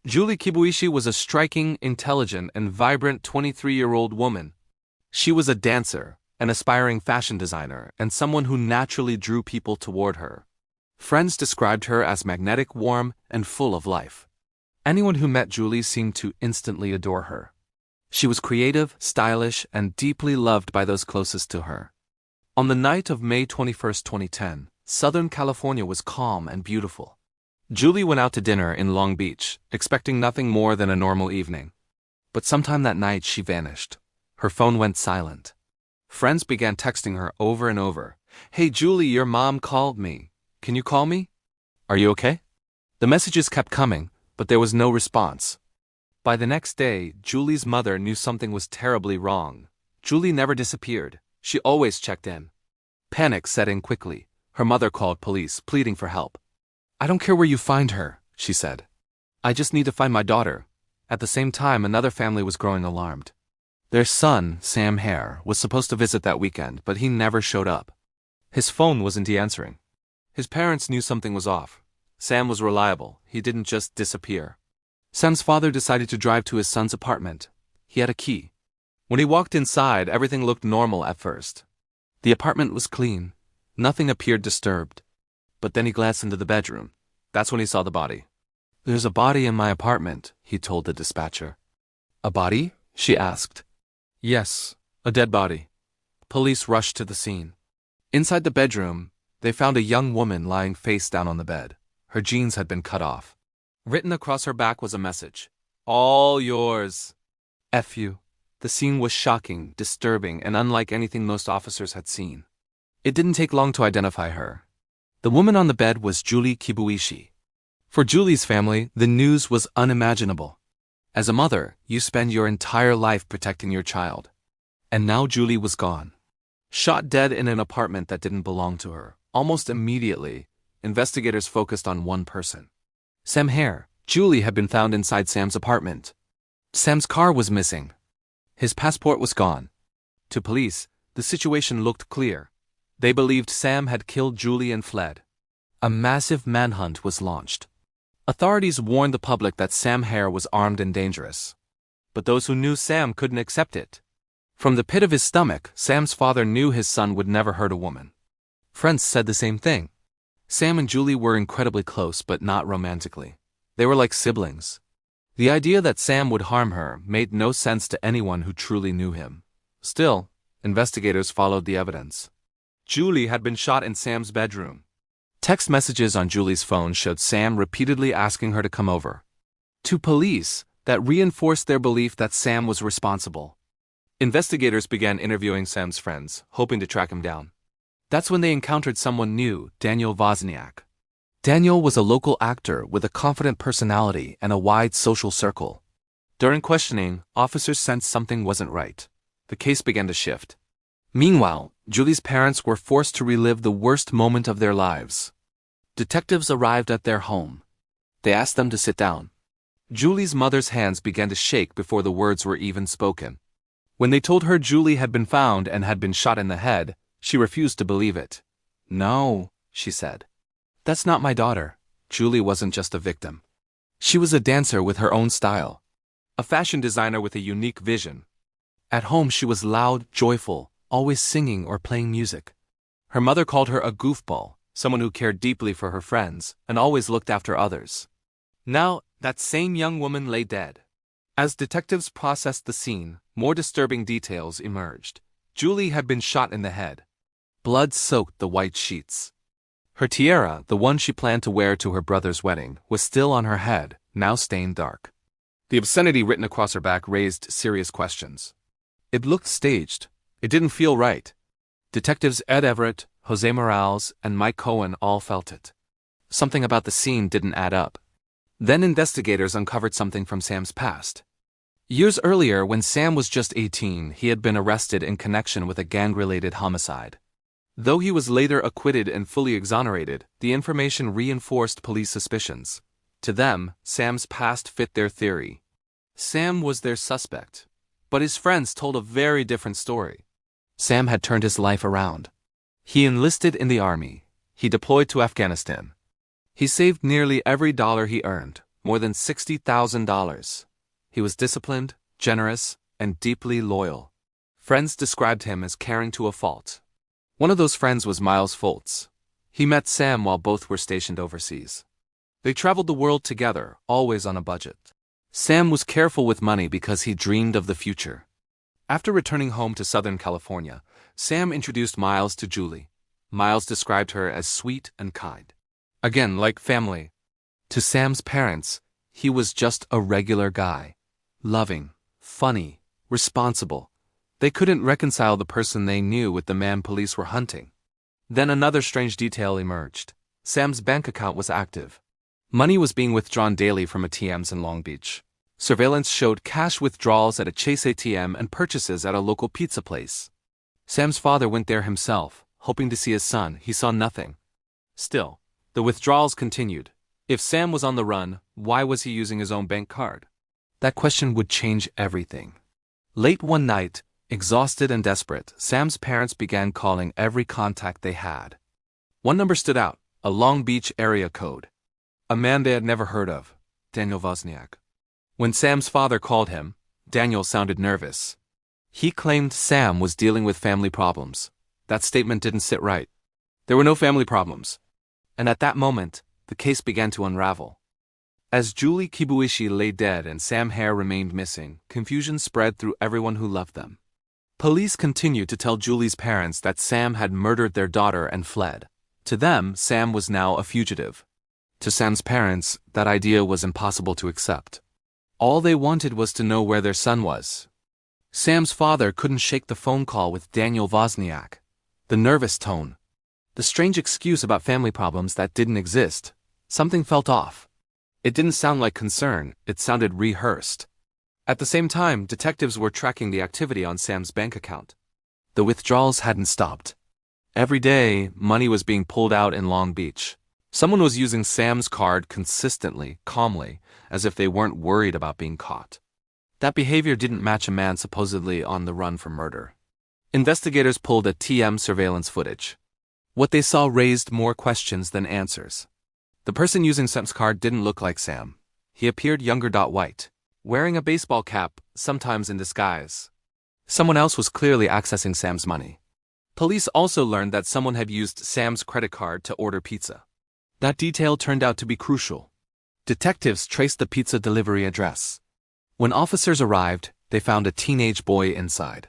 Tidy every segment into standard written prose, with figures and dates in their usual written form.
Julie Kibuishi was a striking, intelligent, and vibrant 23-year-old woman. She was a dancer, an aspiring fashion designer, and someone who naturally drew people toward her. Friends described her as magnetic, warm, and full of life. Anyone who met Julie seemed to instantly adore her. She was creative, stylish, and deeply loved by those closest to her. On the night of May 21, 2010, Southern California was calm and beautiful. Julie went out to dinner in Long Beach, expecting nothing more than a normal evening. But sometime that night she vanished. Her phone went silent. Friends began texting her over and over. "Hey Julie, your mom called me. Can you call me? Are you okay?" The messages kept coming, but there was no response. By the next day, Julie's mother knew something was terribly wrong. Julie never disappeared. She always checked in. Panic set in quickly. Her mother called police, pleading for help. "I don't care where you find her," she said. "I just need to find my daughter." At the same time, another family was growing alarmed. Their son, Sam Hare, was supposed to visit that weekend, but he never showed up. His phone wasn't answering. His parents knew something was off. Sam was reliable. He didn't just disappear. Sam's father decided to drive to his son's apartment. He had a key. When he walked inside, everything looked normal at first. The apartment was clean. Nothing appeared disturbed. But then he glanced into the bedroom. That's when he saw the body. "There's a body in my apartment," he told the dispatcher. "A body?" she asked. "Yes, a dead body." Police rushed to the scene. Inside the bedroom, they found a young woman lying face down on the bed. Her jeans had been cut off. Written across her back was a message. "All yours. F you." The scene was shocking, disturbing, and unlike anything most officers had seen. It didn't take long to identify her. The woman on the bed was Julie Kibuishi. For Julie's family, the news was unimaginable. As a mother, you spend your entire life protecting your child. And now Julie was gone. Shot dead in an apartment that didn't belong to her. Almost immediately, investigators focused on one person. Sam Hare. Julie had been found inside Sam's apartment. Sam's car was missing. His passport was gone. To police, the situation looked clear. They believed Sam had killed Julie and fled. A massive manhunt was launched. Authorities warned the public that Sam Hare was armed and dangerous. But those who knew Sam couldn't accept it. From the pit of his stomach, Sam's father knew his son would never hurt a woman. Friends said the same thing. Sam and Julie were incredibly close, but not romantically. They were like siblings. The idea that Sam would harm her made no sense to anyone who truly knew him. Still, investigators followed the evidence. Julie had been shot in Sam's bedroom. Text messages on Julie's phone showed Sam repeatedly asking her to come over. To police, that reinforced their belief that Sam was responsible. Investigators began interviewing Sam's friends, hoping to track him down. That's when they encountered someone new, Daniel Wozniak. Daniel was a local actor with a confident personality and a wide social circle. During questioning, officers sensed something wasn't right. The case began to shift. Meanwhile, Julie's parents were forced to relive the worst moment of their lives. Detectives arrived at their home. They asked them to sit down. Julie's mother's hands began to shake before the words were even spoken. When they told her Julie had been found and had been shot in the head, she refused to believe it. "No," she said. "That's not my daughter." Julie wasn't just a victim. She was a dancer with her own style. A fashion designer with a unique vision. At home she was loud, joyful, always singing or playing music. Her mother called her a goofball, someone who cared deeply for her friends and always looked after others. Now, that same young woman lay dead. As detectives processed the scene, more disturbing details emerged. Julie had been shot in the head. Blood soaked the white sheets. Her tiara, the one she planned to wear to her brother's wedding, was still on her head, now stained dark. The obscenity written across her back raised serious questions. It looked staged. It didn't feel right. Detectives Ed Everett, Jose Morales, and Mike Cohen all felt it. Something about the scene didn't add up. Then investigators uncovered something from Sam's past. Years earlier, when Sam was just 18, he had been arrested in connection with a gang-related homicide. Though he was later acquitted and fully exonerated, the information reinforced police suspicions. To them, Sam's past fit their theory. Sam was their suspect. But his friends told a very different story. Sam had turned his life around. He enlisted in the army. He deployed to Afghanistan. He saved nearly every dollar he earned, more than $60,000. He was disciplined, generous, and deeply loyal. Friends described him as caring to a fault. One of those friends was Miles Foltz. He met Sam while both were stationed overseas. They traveled the world together, always on a budget. Sam was careful with money because he dreamed of the future. After returning home to Southern California, Sam introduced Miles to Julie. Miles described her as sweet and kind. Again, like family. To Sam's parents, he was just a regular guy. Loving, funny, responsible. They couldn't reconcile the person they knew with the man police were hunting. Then another strange detail emerged. Sam's bank account was active. Money was being withdrawn daily from ATMs in Long Beach. Surveillance showed cash withdrawals at a Chase ATM and purchases at a local pizza place. Sam's father went there himself, hoping to see his son. He saw nothing. Still, the withdrawals continued. If Sam was on the run, why was he using his own bank card? That question would change everything. Late one night, exhausted and desperate, Sam's parents began calling every contact they had. One number stood out, a Long Beach area code. A man they had never heard of, Daniel Wozniak. When Sam's father called him, Daniel sounded nervous. He claimed Sam was dealing with family problems. That statement didn't sit right. There were no family problems. And at that moment, the case began to unravel. As Julie Kibuishi lay dead and Sam Hare remained missing, confusion spread through everyone who loved them. Police continued to tell Julie's parents that Sam had murdered their daughter and fled. To them, Sam was now a fugitive. To Sam's parents, that idea was impossible to accept. All they wanted was to know where their son was. Sam's father couldn't shake the phone call with Daniel Wozniak. The nervous tone. The strange excuse about family problems that didn't exist. Something felt off. It didn't sound like concern, it sounded rehearsed. At the same time, detectives were tracking the activity on Sam's bank account. The withdrawals hadn't stopped. Every day, money was being pulled out in Long Beach. Someone was using Sam's card consistently, calmly, as if they weren't worried about being caught. That behavior didn't match a man supposedly on the run for murder. Investigators pulled ATM surveillance footage. What they saw raised more questions than answers. The person using Sam's card didn't look like Sam. He appeared younger. White, wearing a baseball cap, sometimes in disguise. Someone else was clearly accessing Sam's money. Police also learned that someone had used Sam's credit card to order pizza. That detail turned out to be crucial. Detectives traced the pizza delivery address. When officers arrived, they found a teenage boy inside.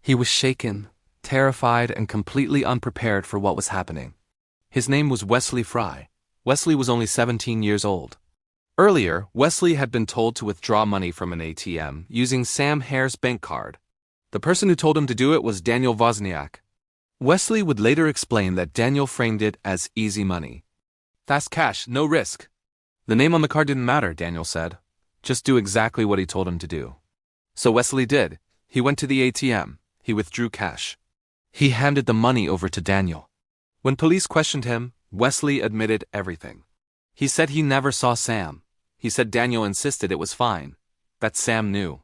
He was shaken, terrified, and completely unprepared for what was happening. His name was Wesley Fry. Wesley was only 17 years old. Earlier, Wesley had been told to withdraw money from an ATM using Sam Hare's bank card. The person who told him to do it was Daniel Wozniak. Wesley would later explain that Daniel framed it as easy money. Fast cash, no risk. The name on the card didn't matter, Daniel said. Just do exactly what he told him to do. So Wesley did. He went to the ATM. He withdrew cash. He handed the money over to Daniel. When police questioned him, Wesley admitted everything. He said he never saw Sam. He said Daniel insisted it was fine. That Sam knew.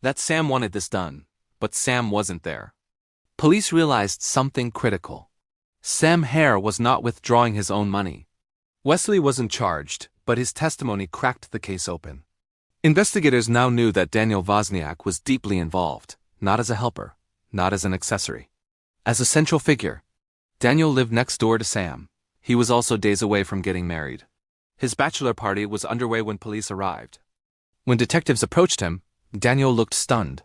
That Sam wanted this done. But Sam wasn't there. Police realized something critical. Sam Hare was not withdrawing his own money. Wesley wasn't charged, but his testimony cracked the case open. Investigators now knew that Daniel Wozniak was deeply involved, not as a helper, not as an accessory. As a central figure. Daniel lived next door to Sam. He was also days away from getting married. His bachelor party was underway when police arrived. When detectives approached him, Daniel looked stunned.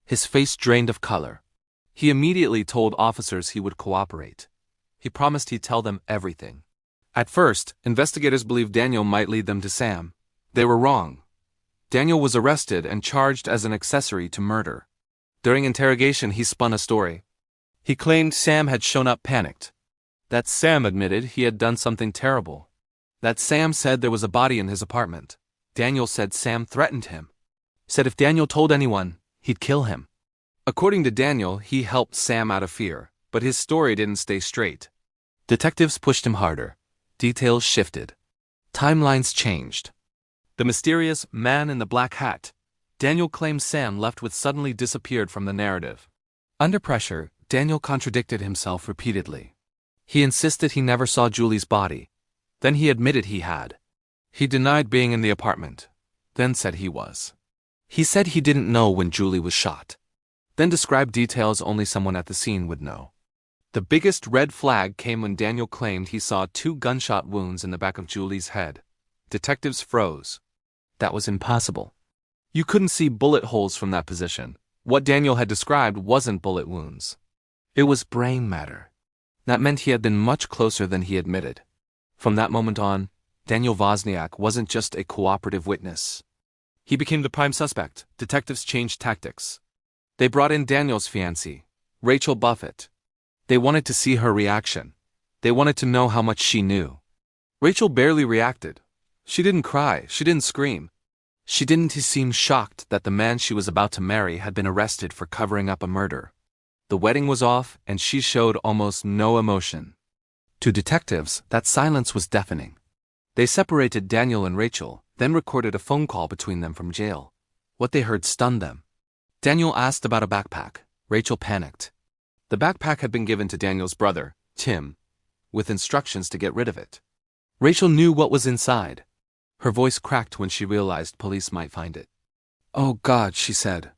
His face drained of color. He immediately told officers he would cooperate. He promised he'd tell them everything. At first, investigators believed Daniel might lead them to Sam. They were wrong. Daniel was arrested and charged as an accessory to murder. During interrogation, he spun a story. He claimed Sam had shown up panicked. That Sam admitted he had done something terrible. That Sam said there was a body in his apartment. Daniel said Sam threatened him. Said if Daniel told anyone, he'd kill him. According to Daniel, he helped Sam out of fear, but his story didn't stay straight. Detectives pushed him harder. Details shifted. Timelines changed. The mysterious man in the black hat. Daniel claims Sam left with suddenly disappeared from the narrative. Under pressure, Daniel contradicted himself repeatedly. He insisted he never saw Julie's body. Then he admitted he had. He denied being in the apartment, then said he was. He said he didn't know when Julie was shot, then described details only someone at the scene would know. The biggest red flag came when Daniel claimed he saw 2 gunshot wounds in the back of Julie's head. Detectives froze. That was impossible. You couldn't see bullet holes from that position. What Daniel had described wasn't bullet wounds. It was brain matter. That meant he had been much closer than he admitted. From that moment on, Daniel Wozniak wasn't just a cooperative witness. He became the prime suspect. Detectives changed tactics. They brought in Daniel's fiancée, Rachel Buffett. They wanted to see her reaction. They wanted to know how much she knew. Rachel barely reacted. She didn't cry, she didn't scream. She didn't seem shocked that the man she was about to marry had been arrested for covering up a murder. The wedding was off, and she showed almost no emotion. To detectives, that silence was deafening. They separated Daniel and Rachel, then recorded a phone call between them from jail. What they heard stunned them. Daniel asked about a backpack. Rachel panicked. The backpack had been given to Daniel's brother, Tim, with instructions to get rid of it. Rachel knew what was inside. Her voice cracked when she realized police might find it. "Oh God," she said.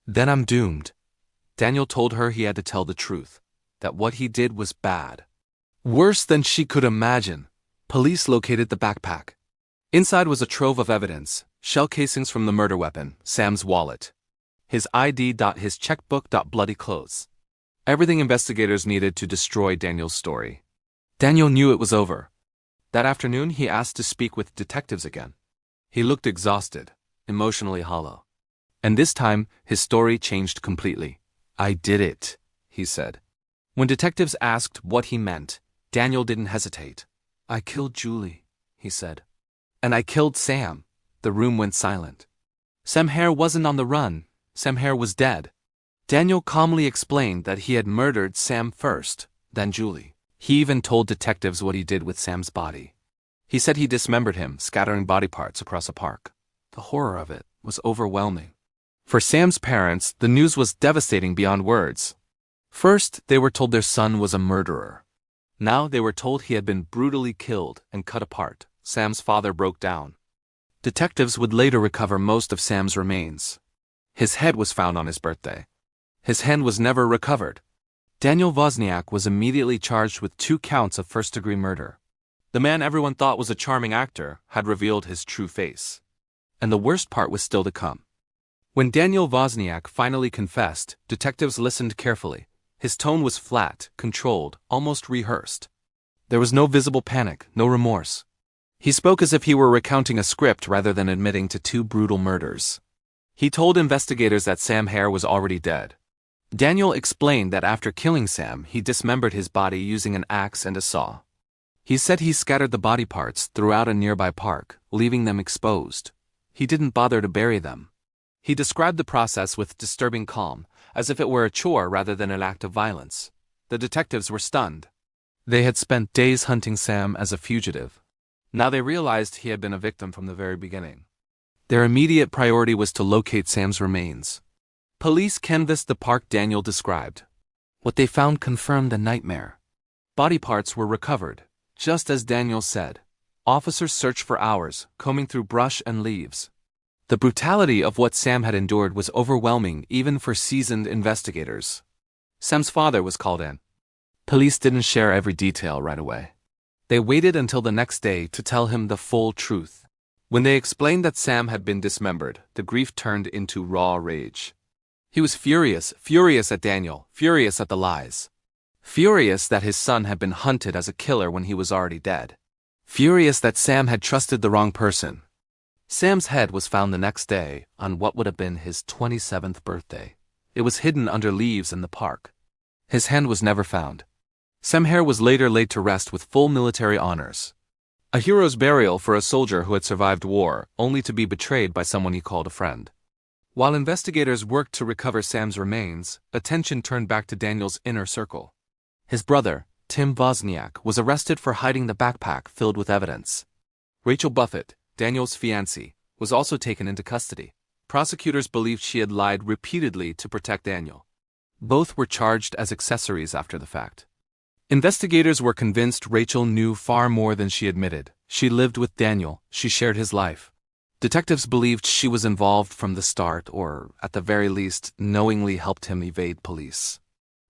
"Then I'm doomed." Daniel told her he had to tell the truth, that what he did was bad. Worse than she could imagine. Police located the backpack. Inside was a trove of evidence: shell casings from the murder weapon, Sam's wallet, his ID. His checkbook. Bloody clothes. Everything investigators needed to destroy Daniel's story. Daniel knew it was over. That afternoon, he asked to speak with detectives again. He looked exhausted, emotionally hollow. And this time, his story changed completely. "I did it," he said. When detectives asked what he meant, Daniel didn't hesitate. "I killed Julie," he said. "And I killed Sam." The room went silent. Sam Hare wasn't on the run. Sam Hare was dead. Daniel calmly explained that he had murdered Sam first, then Julie. He even told detectives what he did with Sam's body. He said he dismembered him, scattering body parts across a park. The horror of it was overwhelming. For Sam's parents, the news was devastating beyond words. First, they were told their son was a murderer. Now they were told he had been brutally killed and cut apart. Sam's father broke down. Detectives would later recover most of Sam's remains. His head was found on his birthday. His hand was never recovered. Daniel Wozniak was immediately charged with 2 counts of first-degree murder. The man everyone thought was a charming actor had revealed his true face. And the worst part was still to come. When Daniel Wozniak finally confessed, detectives listened carefully. His tone was flat, controlled, almost rehearsed. There was no visible panic, no remorse. He spoke as if he were recounting a script rather than admitting to 2 brutal murders. He told investigators that Sam Hare was already dead. Daniel explained that after killing Sam, he dismembered his body using an axe and a saw. He said he scattered the body parts throughout a nearby park, leaving them exposed. He didn't bother to bury them. He described the process with disturbing calm, as if it were a chore rather than an act of violence. The detectives were stunned. They had spent days hunting Sam as a fugitive. Now they realized he had been a victim from the very beginning. Their immediate priority was to locate Sam's remains. Police canvassed the park Daniel described. What they found confirmed a nightmare. Body parts were recovered, just as Daniel said. Officers searched for hours, combing through brush and leaves. The brutality of what Sam had endured was overwhelming even for seasoned investigators. Sam's father was called in. Police didn't share every detail right away. They waited until the next day to tell him the full truth. When they explained that Sam had been dismembered, the grief turned into raw rage. He was furious at Daniel, furious at the lies. Furious that his son had been hunted as a killer when he was already dead. Furious that Sam had trusted the wrong person. Sam's head was found the next day, on what would have been his 27th birthday. It was hidden under leaves in the park. His hand was never found. Sam Hare was later laid to rest with full military honors. A hero's burial for a soldier who had survived war, only to be betrayed by someone he called a friend. While investigators worked to recover Sam's remains, attention turned back to Daniel's inner circle. His brother, Tim Wozniak, was arrested for hiding the backpack filled with evidence. Rachel Buffett, Daniel's fiancée, was also taken into custody. Prosecutors believed she had lied repeatedly to protect Daniel. Both were charged as accessories after the fact. Investigators were convinced Rachel knew far more than she admitted. She lived with Daniel, she shared his life. Detectives believed she was involved from the start, or, at the very least, knowingly helped him evade police.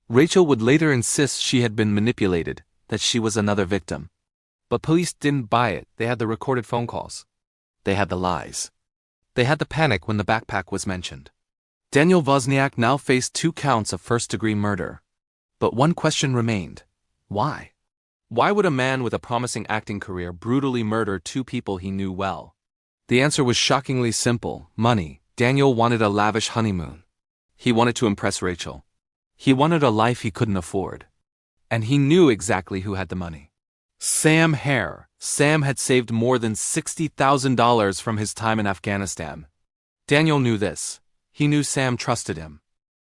Rachel would later insist she had been manipulated, that she was another victim. But police didn't buy it. They had the recorded phone calls. They had the lies. They had the panic when the backpack was mentioned. Daniel Wozniak now faced 2 counts of first-degree murder. But one question remained. Why? Why would a man with a promising acting career brutally murder 2 people he knew well? The answer was shockingly simple: money. Daniel wanted a lavish honeymoon. He wanted to impress Rachel. He wanted a life he couldn't afford. And he knew exactly who had the money. Sam Hare. Sam had saved more than $60,000 from his time in Afghanistan. Daniel knew this. He knew Sam trusted him.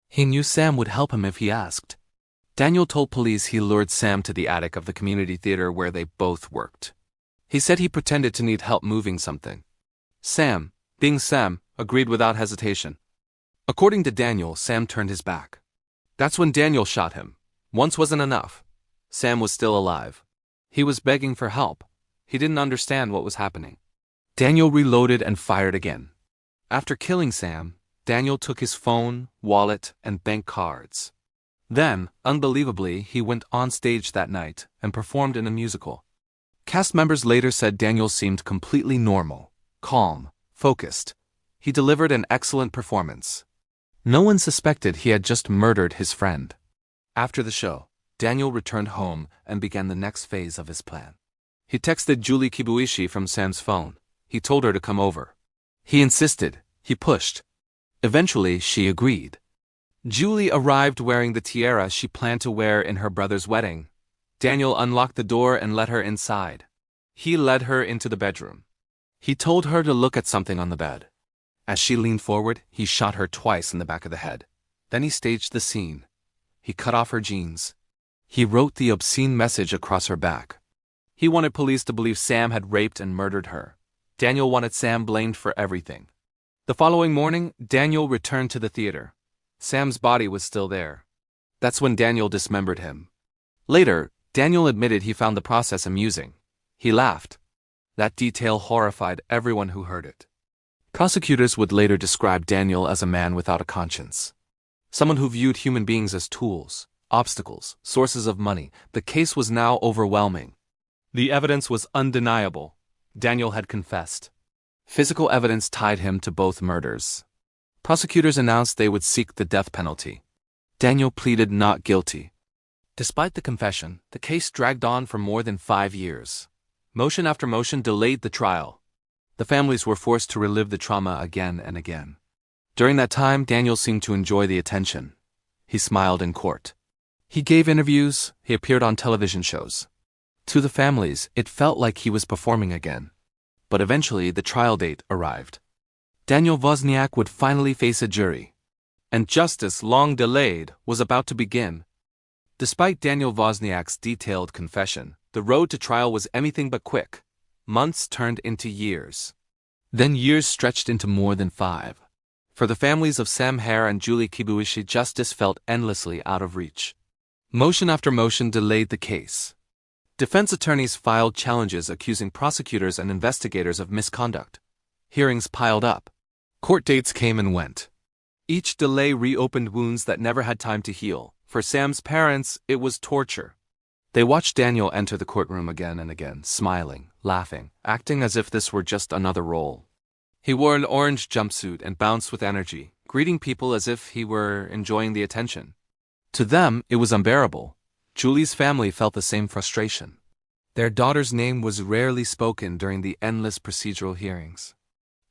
He knew Sam would help him if he asked. Daniel told police he lured Sam to the attic of the community theater where they both worked. He said he pretended to need help moving something. Sam, being Sam, agreed without hesitation. According to Daniel, Sam turned his back. That's when Daniel shot him. Once wasn't enough. Sam was still alive. He was begging for help. He didn't understand what was happening. Daniel reloaded and fired again. After killing Sam, Daniel took his phone, wallet, and bank cards. Then, unbelievably, he went on stage that night and performed in a musical. Cast members later said Daniel seemed completely normal, calm, focused. He delivered an excellent performance. No one suspected he had just murdered his friend. After the show, Daniel returned home and began the next phase of his plan. He texted Julie Kibuishi from Sam's phone. He told her to come over. He insisted. He pushed. Eventually, she agreed. Julie arrived wearing the tiara she planned to wear in her brother's wedding. Daniel unlocked the door and let her inside. He led her into the bedroom. He told her to look at something on the bed. As she leaned forward, he shot her twice in the back of the head. Then he staged the scene. He cut off her jeans. He wrote the obscene message across her back. He wanted police to believe Sam had raped and murdered her. Daniel wanted Sam blamed for everything. The following morning, Daniel returned to the theater. Sam's body was still there. That's when Daniel dismembered him. Later, Daniel admitted he found the process amusing. He laughed. That detail horrified everyone who heard it. Prosecutors would later describe Daniel as a man without a conscience. Someone who viewed human beings as tools, obstacles, sources of money. The case was now overwhelming. The evidence was undeniable. Daniel had confessed. Physical evidence tied him to both murders. Prosecutors announced they would seek the death penalty. Daniel pleaded not guilty. Despite the confession, the case dragged on for more than 5 years. Motion after motion delayed the trial. The families were forced to relive the trauma again and again. During that time, Daniel seemed to enjoy the attention. He smiled in court. He gave interviews, he appeared on television shows. To the families, it felt like he was performing again. But eventually, the trial date arrived. Daniel Wozniak would finally face a jury. And justice, long delayed, was about to begin. Despite Daniel Wozniak's detailed confession, the road to trial was anything but quick. Months turned into years. Then years stretched into more than 5. For the families of Sam Hare and Julie Kibuishi, justice felt endlessly out of reach. Motion after motion delayed the case. Defense attorneys filed challenges accusing prosecutors and investigators of misconduct. Hearings piled up. Court dates came and went. Each delay reopened wounds that never had time to heal. For Sam's parents, it was torture. They watched Daniel enter the courtroom again and again, smiling, laughing, acting as if this were just another role. He wore an orange jumpsuit and bounced with energy, greeting people as if he were enjoying the attention. To them, it was unbearable. Julie's family felt the same frustration. Their daughter's name was rarely spoken during the endless procedural hearings.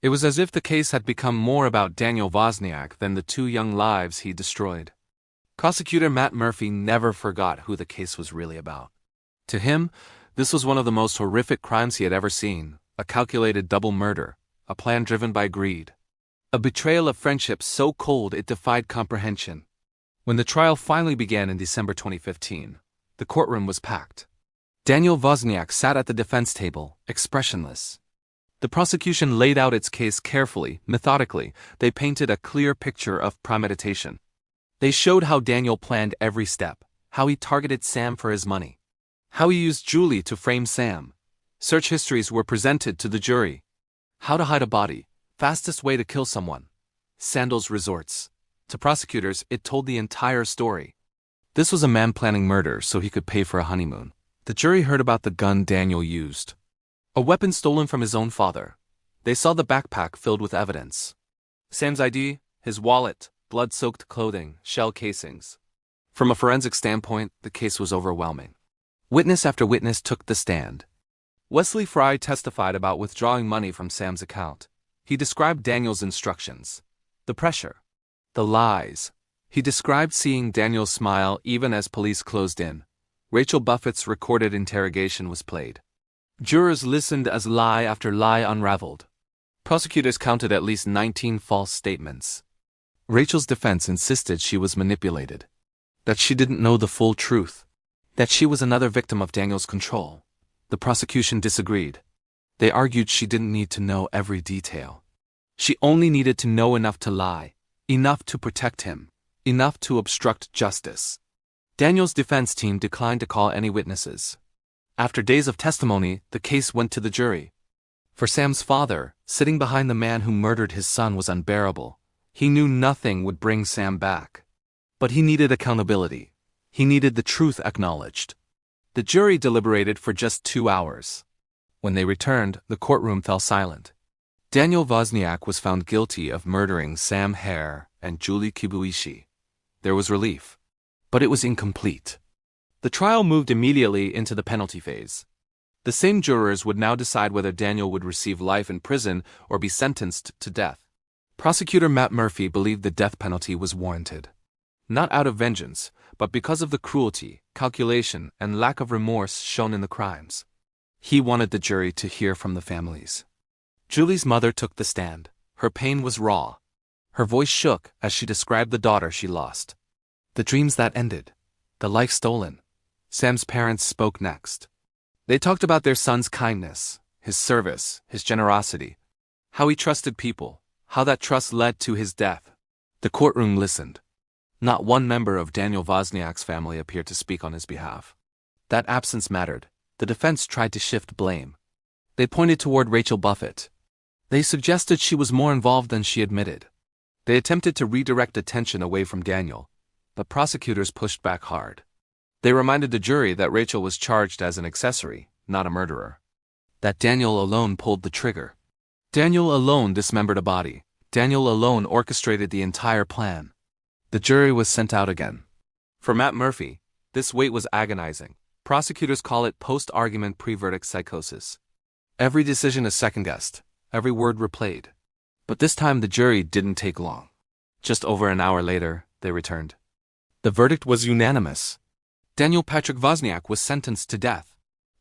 It was as if the case had become more about Daniel Wozniak than the 2 young lives he destroyed. Prosecutor Matt Murphy never forgot who the case was really about. To him, this was one of the most horrific crimes he had ever seen, a calculated double murder, a plan driven by greed. A betrayal of friendship so cold it defied comprehension. When the trial finally began in December 2015, the courtroom was packed. Daniel Wozniak sat at the defense table, expressionless. The prosecution laid out its case carefully, methodically. They painted a clear picture of premeditation. They showed how Daniel planned every step, how he targeted Sam for his money, how he used Julie to frame Sam. Search histories were presented to the jury. How to hide a body, fastest way to kill someone. Sandals resorts. To prosecutors, it told the entire story. This was a man planning murder so he could pay for a honeymoon. The jury heard about the gun Daniel used. A weapon stolen from his own father. They saw the backpack filled with evidence. Sam's ID, his wallet, blood-soaked clothing, shell casings. From a forensic standpoint, the case was overwhelming. Witness after witness took the stand. Wesley Fry testified about withdrawing money from Sam's account. He described Daniel's instructions. The pressure. The lies. He described seeing Daniel smile even as police closed in. Rachel Buffett's recorded interrogation was played. Jurors listened as lie after lie unraveled. Prosecutors counted at least 19 false statements. Rachel's defense insisted she was manipulated. That she didn't know the full truth. That she was another victim of Daniel's control. The prosecution disagreed. They argued she didn't need to know every detail. She only needed to know enough to lie, enough to protect him, enough to obstruct justice. Daniel's defense team declined to call any witnesses. After days of testimony, the case went to the jury. For Sam's father, sitting behind the man who murdered his son was unbearable. He knew nothing would bring Sam back. But he needed accountability. He needed the truth acknowledged. The jury deliberated for just 2 hours. When they returned, the courtroom fell silent. Daniel Wozniak was found guilty of murdering Sam Hare and Julie Kibuishi. There was relief. But it was incomplete. The trial moved immediately into the penalty phase. The same jurors would now decide whether Daniel would receive life in prison or be sentenced to death. Prosecutor Matt Murphy believed the death penalty was warranted. Not out of vengeance, but because of the cruelty, calculation, and lack of remorse shown in the crimes. He wanted the jury to hear from the families. Julie's mother took the stand. Her pain was raw. Her voice shook as she described the daughter she lost. The dreams that ended. The life stolen. Sam's parents spoke next. They talked about their son's kindness, his service, his generosity, how he trusted people, how that trust led to his death. The courtroom listened. Not one member of Daniel Wozniak's family appeared to speak on his behalf. That absence mattered. The defense tried to shift blame. They pointed toward Rachel Buffett. They suggested she was more involved than she admitted. They attempted to redirect attention away from Daniel, but prosecutors pushed back hard. They reminded the jury that Rachel was charged as an accessory, not a murderer. That Daniel alone pulled the trigger. Daniel alone dismembered a body. Daniel alone orchestrated the entire plan. The jury was sent out again. For Matt Murphy, this wait was agonizing. Prosecutors call it post-argument pre-verdict psychosis. Every decision is second-guessed, every word replayed. But this time the jury didn't take long. Just over an hour later, they returned. The verdict was unanimous. Daniel Patrick Wozniak was sentenced to death.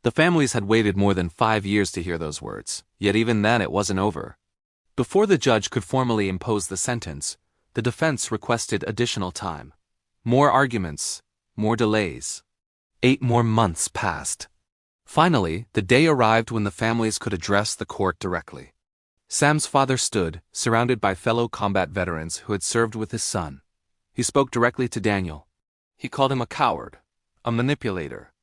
The families had waited more than 5 years to hear those words, yet even then it wasn't over. Before the judge could formally impose the sentence, the defense requested additional time. More arguments, more delays. 8 more months passed. Finally, the day arrived when the families could address the court directly. Sam's father stood, surrounded by fellow combat veterans who had served with his son. He spoke directly to Daniel. He called him a coward, a manipulator,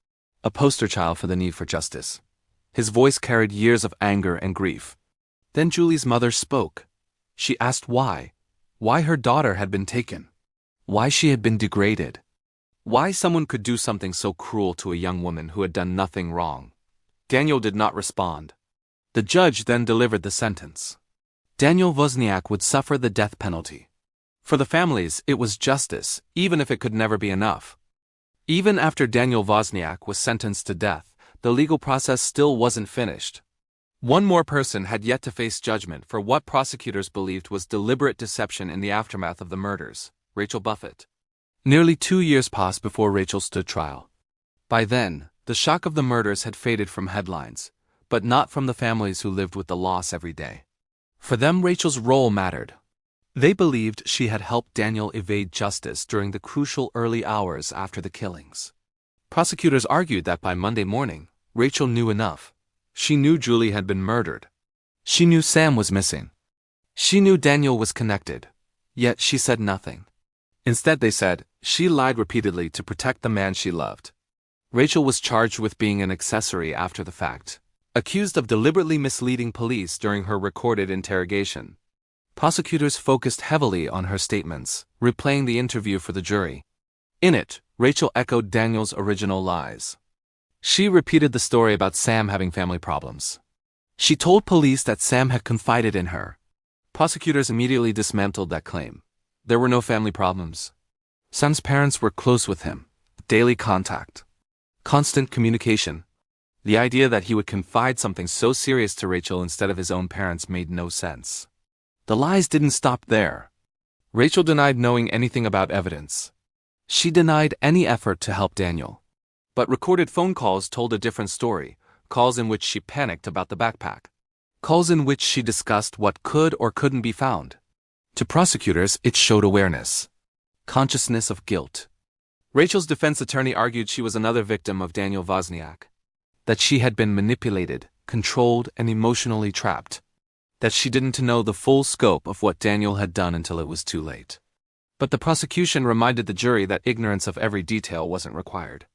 a poster child for the need for justice. His voice carried years of anger and grief. Then Julie's mother spoke. She asked why her daughter had been taken, why she had been degraded, why someone could do something so cruel to a young woman who had done nothing wrong. Daniel did not respond. The judge then delivered the sentence. Daniel Wozniak would suffer the death penalty. For the families, it was justice, even if it could never be enough. Even after Daniel Wozniak was sentenced to death, the legal process still wasn't finished. One more person had yet to face judgment for what prosecutors believed was deliberate deception in the aftermath of the murders, Rachel Buffett. Nearly 2 years passed before Rachel stood trial. By then, the shock of the murders had faded from headlines, but not from the families who lived with the loss every day. For them, Rachel's role mattered. They believed she had helped Daniel evade justice during the crucial early hours after the killings. Prosecutors argued that by Monday morning, Rachel knew enough. She knew Julie had been murdered. She knew Sam was missing. She knew Daniel was connected. Yet she said nothing. Instead, they said, she lied repeatedly to protect the man she loved. Rachel was charged with being an accessory after the fact, accused of deliberately misleading police during her recorded interrogation. Prosecutors focused heavily on her statements, replaying the interview for the jury. In it, Rachel echoed Daniel's original lies. She repeated the story about Sam having family problems. She told police that Sam had confided in her. Prosecutors immediately dismantled that claim. There were no family problems. Sam's parents were close with him. Daily contact. Constant communication. The idea that he would confide something so serious to Rachel instead of his own parents made no sense. The lies didn't stop there. Rachel denied knowing anything about evidence. She denied any effort to help Daniel. But recorded phone calls told a different story, calls in which she panicked about the backpack. Calls in which she discussed what could or couldn't be found. To prosecutors, it showed awareness. Consciousness of guilt. Rachel's defense attorney argued she was another victim of Daniel Wozniak. That she had been manipulated, controlled, and emotionally trapped. That she didn't know the full scope of what Daniel had done until it was too late. But the prosecution reminded the jury that ignorance of every detail wasn't required.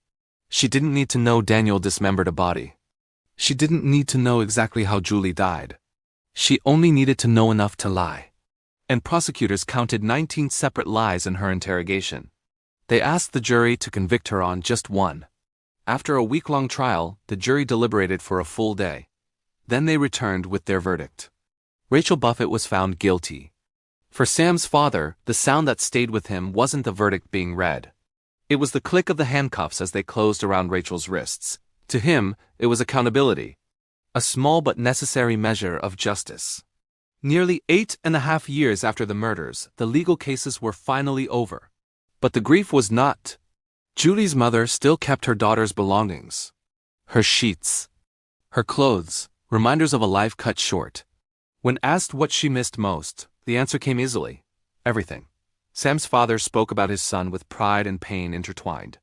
She didn't need to know Daniel dismembered a body. She didn't need to know exactly how Julie died. She only needed to know enough to lie. And prosecutors counted 19 separate lies in her interrogation. They asked the jury to convict her on just one. After a week-long trial, the jury deliberated for a full day. Then they returned with their verdict. Rachel Buffett was found guilty. For Sam's father, the sound that stayed with him wasn't the verdict being read. It was the click of the handcuffs as they closed around Rachel's wrists. To him, it was accountability. A small but necessary measure of justice. Nearly 8.5 years after the murders, the legal cases were finally over. But the grief was not. Julie's mother still kept her daughter's belongings. Her sheets. Her clothes, reminders of a life cut short. When asked what she missed most, the answer came easily. Everything. Sam's father spoke about his son with pride and pain intertwined.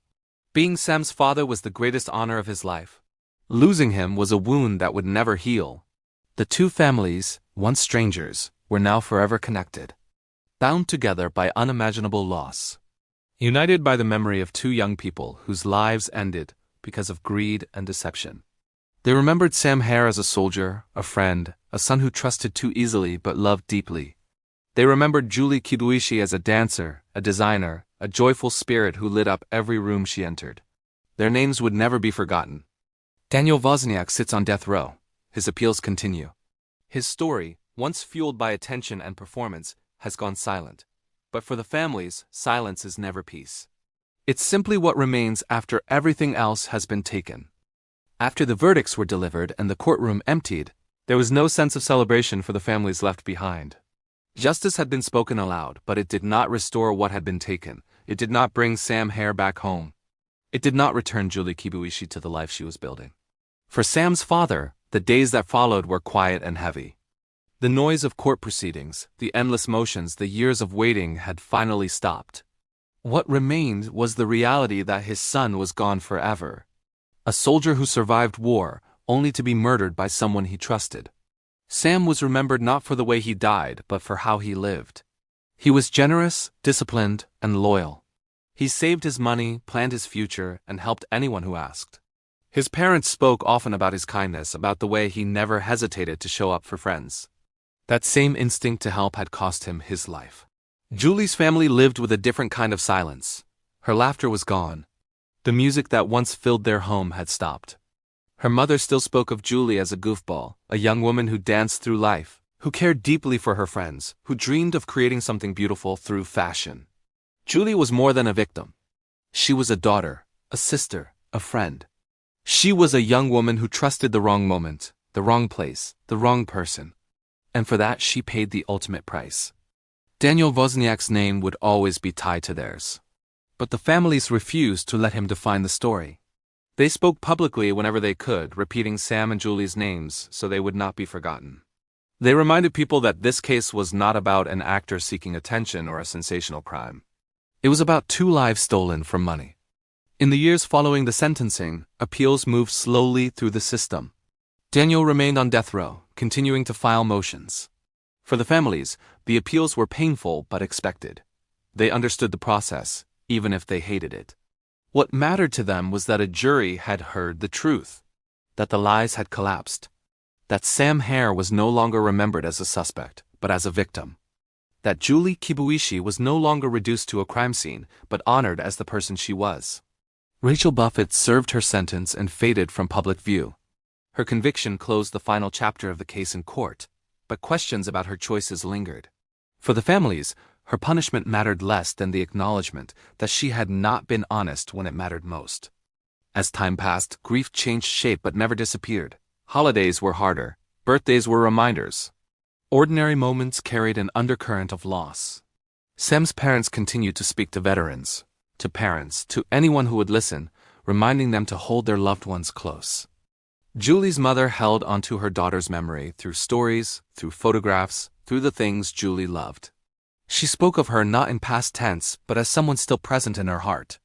Being Sam's father was the greatest honor of his life. Losing him was a wound that would never heal. The two families, once strangers, were now forever connected. Bound together by unimaginable loss. United by the memory of two young people whose lives ended because of greed and deception. They remembered Sam Hare as a soldier, a friend, a son who trusted too easily but loved deeply. They remembered Julie Kibuishi as a dancer, a designer, a joyful spirit who lit up every room she entered. Their names would never be forgotten. Daniel Wozniak sits on death row. His appeals continue. His story, once fueled by attention and performance, has gone silent. But for the families, silence is never peace. It's simply what remains after everything else has been taken. After the verdicts were delivered and the courtroom emptied, there was no sense of celebration for the families left behind. Justice had been spoken aloud, but it did not restore what had been taken. It did not bring Sam Hare back home. It did not return Julie Kibuishi to the life she was building. For Sam's father, the days that followed were quiet and heavy. The noise of court proceedings, the endless motions, the years of waiting had finally stopped. What remained was the reality that his son was gone forever. A soldier who survived war, only to be murdered by someone he trusted. Sam was remembered not for the way he died, but for how he lived. He was generous, disciplined, and loyal. He saved his money, planned his future, and helped anyone who asked. His parents spoke often about his kindness, about the way he never hesitated to show up for friends. That same instinct to help had cost him his life. Julie's family lived with a different kind of silence. Her laughter was gone. The music that once filled their home had stopped. Her mother still spoke of Julie as a goofball, a young woman who danced through life, who cared deeply for her friends, who dreamed of creating something beautiful through fashion. Julie was more than a victim. She was a daughter, a sister, a friend. She was a young woman who trusted the wrong moment, the wrong place, the wrong person. And for that she paid the ultimate price. Daniel Wozniak's name would always be tied to theirs. But the families refused to let him define the story. They spoke publicly whenever they could, repeating Sam and Julie's names so they would not be forgotten. They reminded people that this case was not about an actor seeking attention or a sensational crime. It was about two lives stolen from money. In the years following the sentencing, appeals moved slowly through the system. Daniel remained on death row, continuing to file motions. For the families, the appeals were painful but expected. They understood the process, even if they hated it. What mattered to them was that a jury had heard the truth, that the lies had collapsed, that Sam Hare was no longer remembered as a suspect, but as a victim, that Julie Kibuishi was no longer reduced to a crime scene, but honored as the person she was. Rachel Buffett served her sentence and faded from public view. Her conviction closed the final chapter of the case in court, but questions about her choices lingered. For the families, her punishment mattered less than the acknowledgement that she had not been honest when it mattered most. As time passed, grief changed shape but never disappeared. Holidays were harder, birthdays were reminders. Ordinary moments carried an undercurrent of loss. Sam's parents continued to speak to veterans, to parents, to anyone who would listen, reminding them to hold their loved ones close. Julie's mother held onto her daughter's memory through stories, through photographs, through the things Julie loved. She spoke of her not in past tense, but as someone still present in her heart.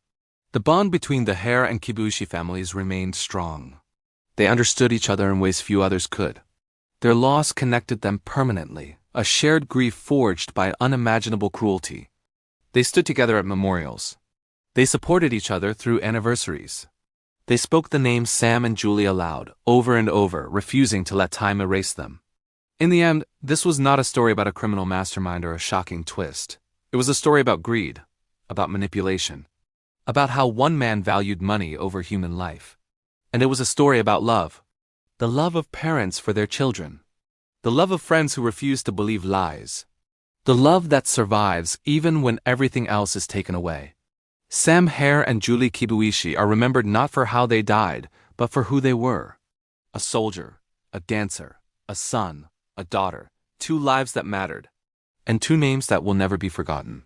The bond between the Hare and Kibuishi families remained strong. They understood each other in ways few others could. Their loss connected them permanently, a shared grief forged by unimaginable cruelty. They stood together at memorials. They supported each other through anniversaries. They spoke the names Sam and Julie aloud, over and over, refusing to let time erase them. In the end, this was not a story about a criminal mastermind or a shocking twist. It was a story about greed, about manipulation, about how one man valued money over human life. And it was a story about love. The love of parents for their children. The love of friends who refuse to believe lies. The love that survives even when everything else is taken away. Sam Hare and Julie Kibuishi are remembered not for how they died, but for who they were. A soldier, a dancer, a son, a daughter, two lives that mattered, and two names that will never be forgotten.